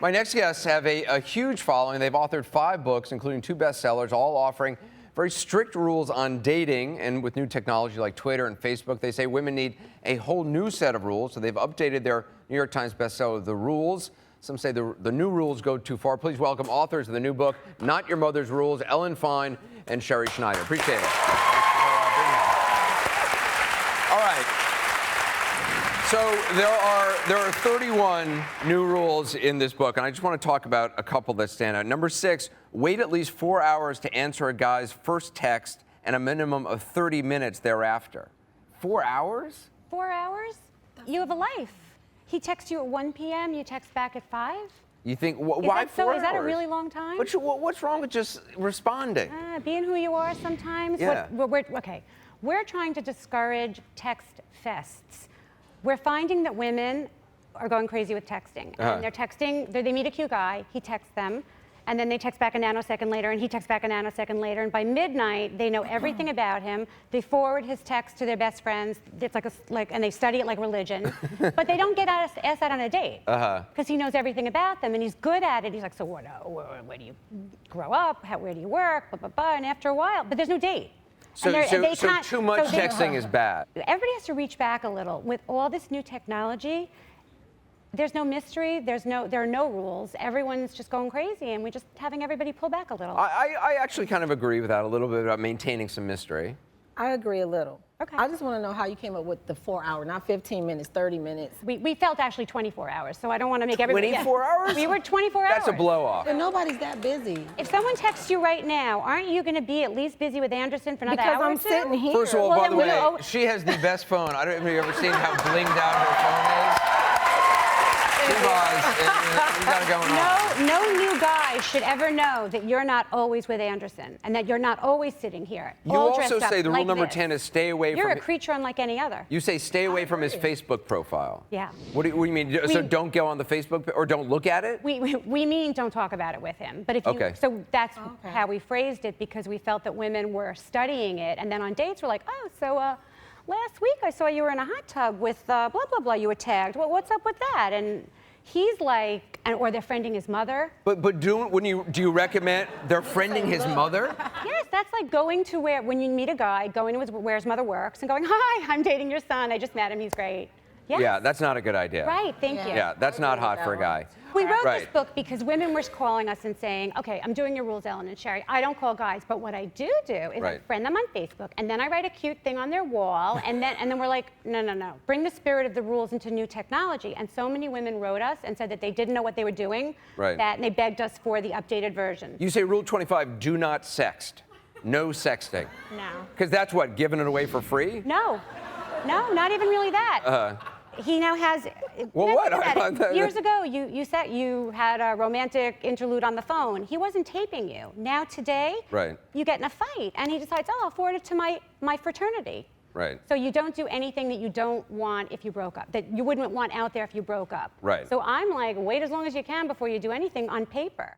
My next guests have a huge following. They've authored 5 books, including 2 bestsellers, all offering very strict rules on dating. And with new technology like Twitter and Facebook, they say women need a whole new set of rules. So they've updated their New York Times bestseller, The Rules. Some say the new rules go too far. Please welcome authors of the new book, Not Your Mother's Rules, Fein and Sherrie Schneider. Appreciate it. All right. So there are 31 new rules in this book, and I just want to talk about a couple that stand out. Number 6, wait at least 4 hours to answer a guy's first text and a minimum of 30 minutes thereafter. 4 hours? 4 hours? You have a life. He texts you at 1 p.m., you text back at 5? You think, why 4 hours? Is that a really long time? But what's wrong with just responding? Being who you are sometimes. Yeah. Okay, we're trying to discourage text fests. We're finding that women are going crazy with texting. And they're texting, they meet a cute guy, he texts them, and then they text back a nanosecond later, and he texts back a nanosecond later, and by midnight, they know everything about him. They forward his text to their best friends. It's and they study it like religion. But they don't get asked out on a date. Because he knows everything about them, and he's good at it. He's like, so where do you grow up? Where do you work? Blah, blah, blah. And after a while, but there's no date. So too much texting is bad. Everybody has to reach back a little. With all this new technology, there's no mystery, there are no rules. Everyone's just going crazy, and we're just having everybody pull back a little. I actually kind of agree with that a little bit about maintaining some mystery. I agree a little. Okay. I just want to know how you came up with the 4 hour, not 15 minutes, 30 minutes. We felt actually 24 hours, so I don't want to make everybody... 24 hours? We were 24 hours. That's a blow-off. And nobody's that busy. If someone texts you right now, aren't you going to be at least busy with Anderson for another hour or two? Because I'm sitting here. First of all, by the way, she has the best phone. I don't know if you've ever seen how blinged out her phone is. You got it going on. No new guy should ever know that you're not always with Anderson and that you're not always sitting here. You also say the rule number 10 is stay away from... You're a creature unlike any other. You say stay away from his Facebook profile. Yeah. What do you mean? So don't go on the Facebook or don't look at it? We mean don't talk about it with him. But if you... So that's how we phrased it, because we felt that women were studying it, and then on dates we're like, oh, so last week I saw you were in a hot tub with blah, blah, blah, you were tagged. Well, what's up with that? And he's like, or they're friending his mother. But do you recommend they're friending his mother? Yes, that's like going to when you meet a guy, going to where his mother works and going, hi, I'm dating your son. I just met him. He's great. Yes. Yeah, that's not a good idea. Right, thank you. Yeah, that's not hot for a guy. We wrote this book because women were calling us and saying, okay, I'm doing your rules, Ellen and Sherrie. I don't call guys, but what I do is I friend them on Facebook, and then I write a cute thing on their wall, and then we're like, no. Bring the spirit of the rules into new technology. And so many women wrote us and said that they didn't know what they were doing, and they begged us for the updated version. You say Rule 25, do not sext. No sexting. No. Because that's what, giving it away for free? No, not even really that. He now has. Well, what? Years ago, you had a romantic interlude on the phone. He wasn't taping you. Now today, you get in a fight, and he decides, oh, I'll forward it to my fraternity. Right. So you don't do anything that you don't want if you broke up, that you wouldn't want out there if you broke up. Right. So I'm like, wait as long as you can before you do anything on paper.